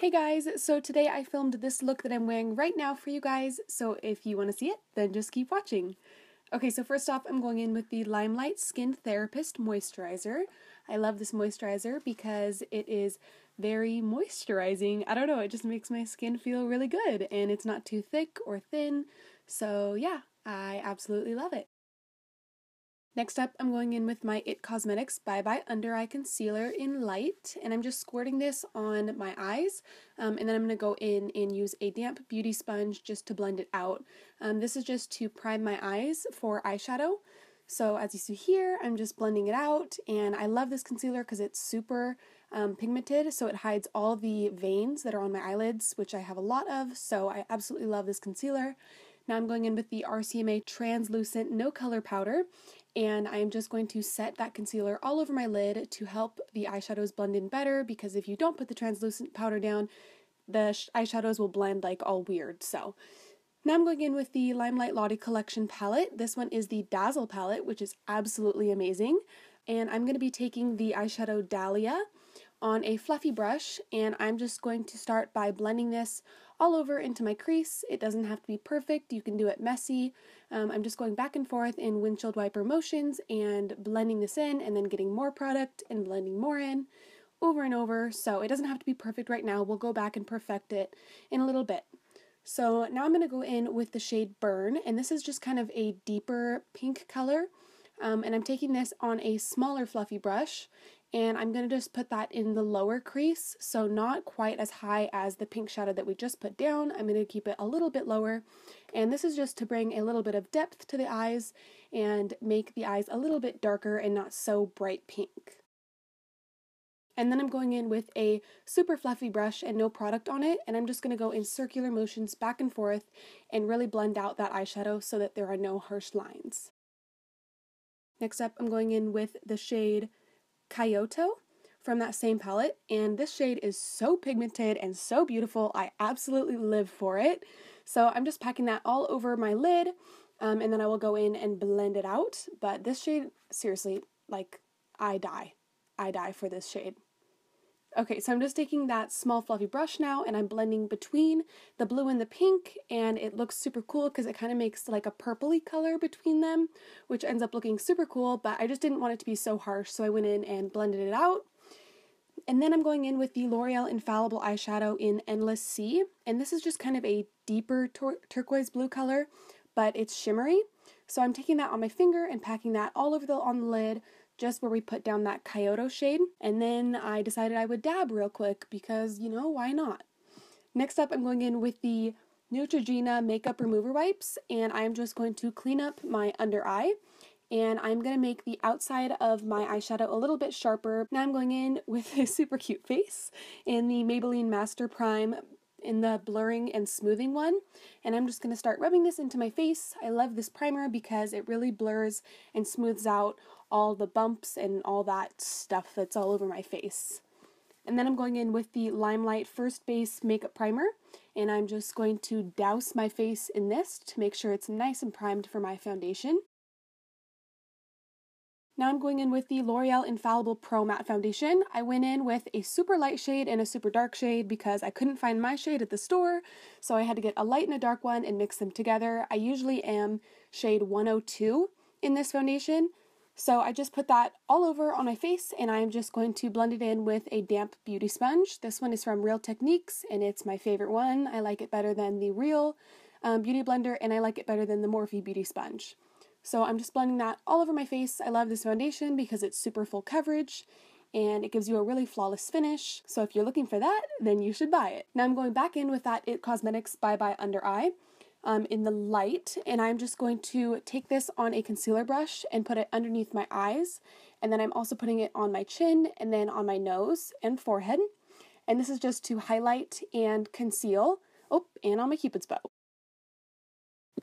Hey guys, so today I filmed this look that I'm wearing right now for you guys, so if you want to see it, then just keep watching. Okay, so first off, I'm going in with the Limelight Skin Therapist Moisturizer. I love this moisturizer because it is very moisturizing. I don't know, it just makes my skin feel really good, and it's not too thick or thin, so yeah, I absolutely love it. Next up, I'm going in with my IT Cosmetics Bye Bye Under Eye Concealer in Light, and I'm just squirting this on my eyes, and then I'm going to go in and use a damp beauty sponge just to blend it out. This is just to prime my eyes for eyeshadow. So as you see here, I'm just blending it out, and I love this concealer because it's super pigmented, so it hides all the veins that are on my eyelids, which I have a lot of, so I absolutely love this concealer. Now I'm going in with the RCMA Translucent No Color Powder, and I'm just going to set that concealer all over my lid to help the eyeshadows blend in better, because if you don't put the translucent powder down, the eyeshadows will blend like all weird. So now I'm going in with the Limelight Lottie Collection palette. This one is the Dazzle palette, which is absolutely amazing, and I'm going to be taking the eyeshadow Dahlia on a fluffy brush, and I'm just going to start by blending this all over into my crease. It doesn't have to be perfect, you can do it messy. I'm just going back and forth in windshield wiper motions and blending this in and then getting more product and blending more in over and over, so it doesn't have to be perfect right now. We'll go back and perfect it in a little bit. So now I'm going to go in with the shade Burn, and this is just kind of a deeper pink color, and I'm taking this on a smaller fluffy brush, and I'm going to just put that in the lower crease, so not quite as high as the pink shadow that we just put down. I'm going to keep it a little bit lower, and this is just to bring a little bit of depth to the eyes and make the eyes a little bit darker and not so bright pink. And then I'm going in with a super fluffy brush and no product on it, and I'm just going to go in circular motions back and forth and really blend out that eyeshadow so that there are no harsh lines. Next up, I'm going in with the shade Kyoto from that same palette, and this shade is so pigmented and so beautiful. I absolutely live for it. So I'm just packing that all over my lid, and then I will go in and blend it out. But this shade, seriously, like, I die for this shade. Okay, so I'm just taking that small fluffy brush now, and I'm blending between the blue and the pink, and it looks super cool because it kind of makes like a purpley color between them, which ends up looking super cool, but I just didn't want it to be so harsh, so I went in and blended it out. And then I'm going in with the Loreal Infallible eyeshadow in Endless Sea, and this is just kind of a deeper turquoise blue color, but it's shimmery. So I'm taking that on my finger and packing that all over on the lid, just where we put down that Kyoto shade, and then I decided I would dab real quick because, you know, why not? Next up, I'm going in with the Neutrogena Makeup Remover Wipes, and I'm just going to clean up my under eye, and I'm going to make the outside of my eyeshadow a little bit sharper. Now I'm going in with a super cute face in the Maybelline Master Prime in the blurring and smoothing one, and I'm just going to start rubbing this into my face. I love this primer because it really blurs and smooths out all the bumps and all that stuff that's all over my face. And then I'm going in with the Limelight First Base Makeup Primer, and I'm just going to douse my face in this to make sure it's nice and primed for my foundation. Now I'm going in with the Loreal Infallible Pro Matte Foundation. I went in with a super light shade and a super dark shade because I couldn't find my shade at the store, so I had to get a light and a dark one and mix them together. I usually am shade 102 in this foundation, so I just put that all over on my face, and I'm just going to blend it in with a damp beauty sponge. This one is from Real Techniques, and it's my favorite one. I like it better than the Real Beauty Blender, and I like it better than the Morphe Beauty Sponge. So I'm just blending that all over my face. I love this foundation because it's super full coverage, and it gives you a really flawless finish. So if you're looking for that, then you should buy it. Now I'm going back in with that IT Cosmetics Bye Bye Under Eye in the light, and I'm just going to take this on a concealer brush and put it underneath my eyes, and then I'm also putting it on my chin and then on my nose and forehead, and this is just to highlight and conceal, and on my cupid's bow.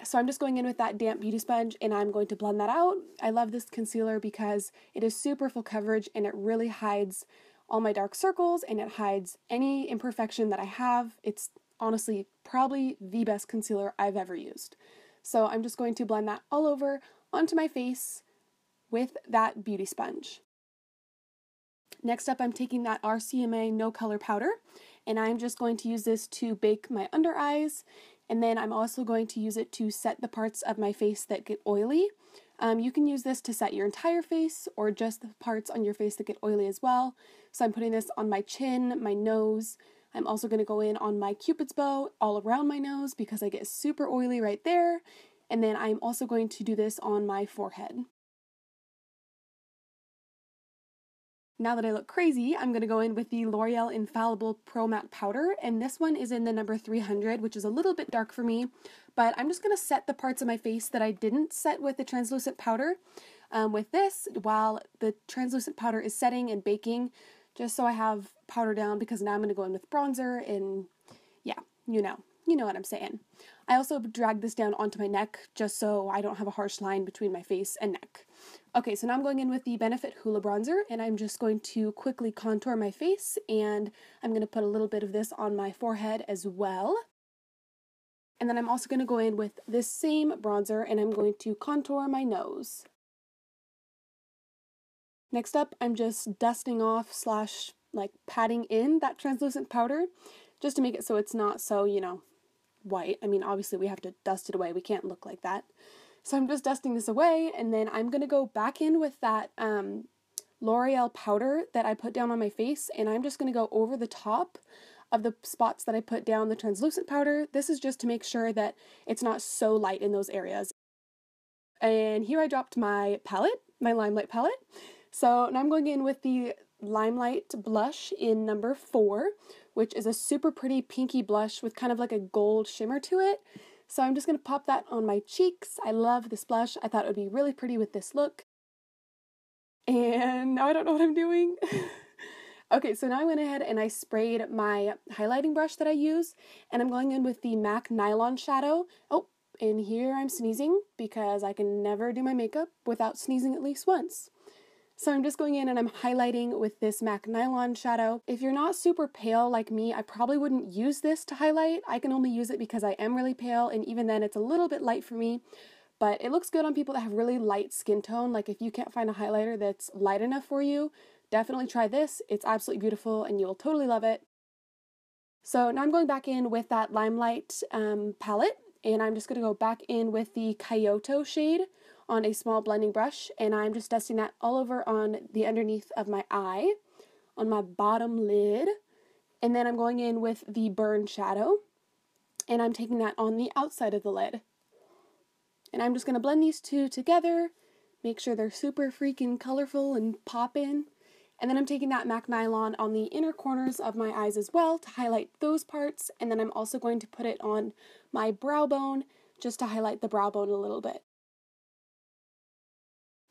So I'm just going in with that damp beauty sponge, and I'm going to blend that out. I love this concealer because it is super full coverage, and it really hides all my dark circles, and it hides any imperfection that I have. It's honestly probably the best concealer I've ever used. So I'm just going to blend that all over onto my face with that beauty sponge. Next up, I'm taking that RCMA No Color Powder, and I'm just going to use this to bake my under eyes, and then I'm also going to use it to set the parts of my face that get oily. You can use this to set your entire face or just the parts on your face that get oily as well. So I'm putting this on my chin, my nose. I'm also going to go in on my Cupid's bow all around my nose because I get super oily right there. And then I'm also going to do this on my forehead. Now that I look crazy, I'm going to go in with the L'Oreal Infallible Pro Matte Powder, and this one is in the number 300, which is a little bit dark for me, but I'm just going to set the parts of my face that I didn't set with the translucent powder with this while the translucent powder is setting and baking, just so I have powder down, because now I'm going to go in with bronzer, and yeah, you know what I'm saying. I also dragged this down onto my neck just so I don't have a harsh line between my face and neck. Okay, so now I'm going in with the Benefit Hoola Bronzer, and I'm just going to quickly contour my face, and I'm going to put a little bit of this on my forehead as well. And then I'm also going to go in with this same bronzer, and I'm going to contour my nose. Next up, I'm just dusting off / patting in that translucent powder, just to make it so it's not so, white. I mean, obviously we have to dust it away. We can't look like that. So I'm just dusting this away, and then I'm going to go back in with that L'Oreal powder that I put down on my face, and I'm just going to go over the top of the spots that I put down the translucent powder. This is just to make sure that it's not so light in those areas. And here I dropped my palette, my Limelight palette. So now I'm going in with the Limelight blush in number 4, which is a super pretty pinky blush with kind of like a gold shimmer to it. So I'm just going to pop that on my cheeks. I love this blush. I thought it would be really pretty with this look. And now I don't know what I'm doing. Okay, so now I went ahead and I sprayed my highlighting brush that I use, and I'm going in with the MAC Nylon Shadow. Oh, and here I'm sneezing because I can never do my makeup without sneezing at least once. So I'm just going in and I'm highlighting with this MAC Nylon Shadow. If you're not super pale like me, I probably wouldn't use this to highlight. I can only use it because I am really pale, and even then it's a little bit light for me. But it looks good on people that have really light skin tone. Like if you can't find a highlighter that's light enough for you, definitely try this. It's absolutely beautiful and you'll totally love it. So now I'm going back in with that Limelight palette, and I'm just going to go back in with the Kyoto shade on a small blending brush, and I'm just dusting that all over on the underneath of my eye, on my bottom lid, and then I'm going in with the Burn Shadow, and I'm taking that on the outside of the lid. And I'm just going to blend these two together, make sure they're super freaking colorful and poppin', and then I'm taking that MAC Nylon on the inner corners of my eyes as well to highlight those parts, and then I'm also going to put it on my brow bone just to highlight the brow bone a little bit.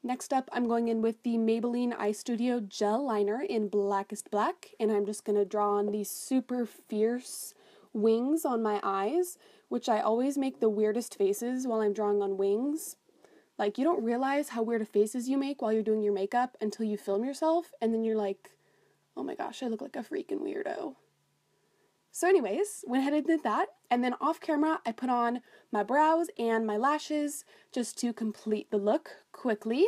Next up, I'm going in with the Maybelline Eye Studio Gel Liner in Blackest Black, and I'm just going to draw on these super fierce wings on my eyes, which I always make the weirdest faces while I'm drawing on wings. Like, you don't realize how weird faces you make while you're doing your makeup until you film yourself, and then you're like, oh my gosh, I look like a freaking weirdo. So anyways, went ahead and did that, and then off camera, I put on my brows and my lashes just to complete the look quickly.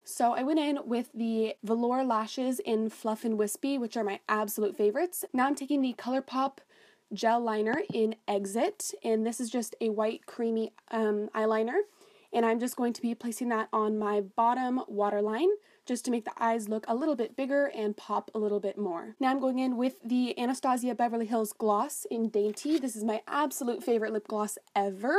So I went in with the velour lashes in Fluff and Wispy, which are my absolute favorites. Now I'm taking the ColourPop gel liner in Exit, and this is just a white creamy eyeliner, and I'm just going to be placing that on my bottom waterline just to make the eyes look a little bit bigger and pop a little bit more. Now I'm going in with the Anastasia Beverly Hills Gloss in Dainty. This is my absolute favorite lip gloss ever,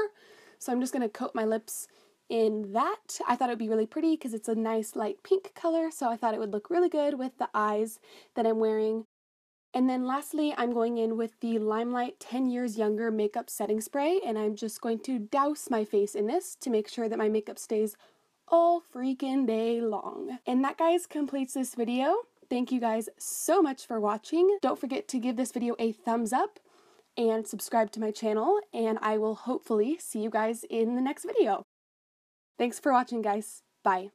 so I'm just going to coat my lips in that. I thought it would be really pretty because it's a nice light pink color, so I thought it would look really good with the eyes that I'm wearing. And then lastly, I'm going in with the Limelight 10 Years Younger Makeup Setting Spray, and I'm just going to douse my face in this to make sure that my makeup stays all freaking day long. And that, guys, completes this video. Thank you guys so much for watching. Don't forget to give this video a thumbs up and subscribe to my channel, and I will hopefully see you guys in the next video. Thanks for watching, guys. Bye.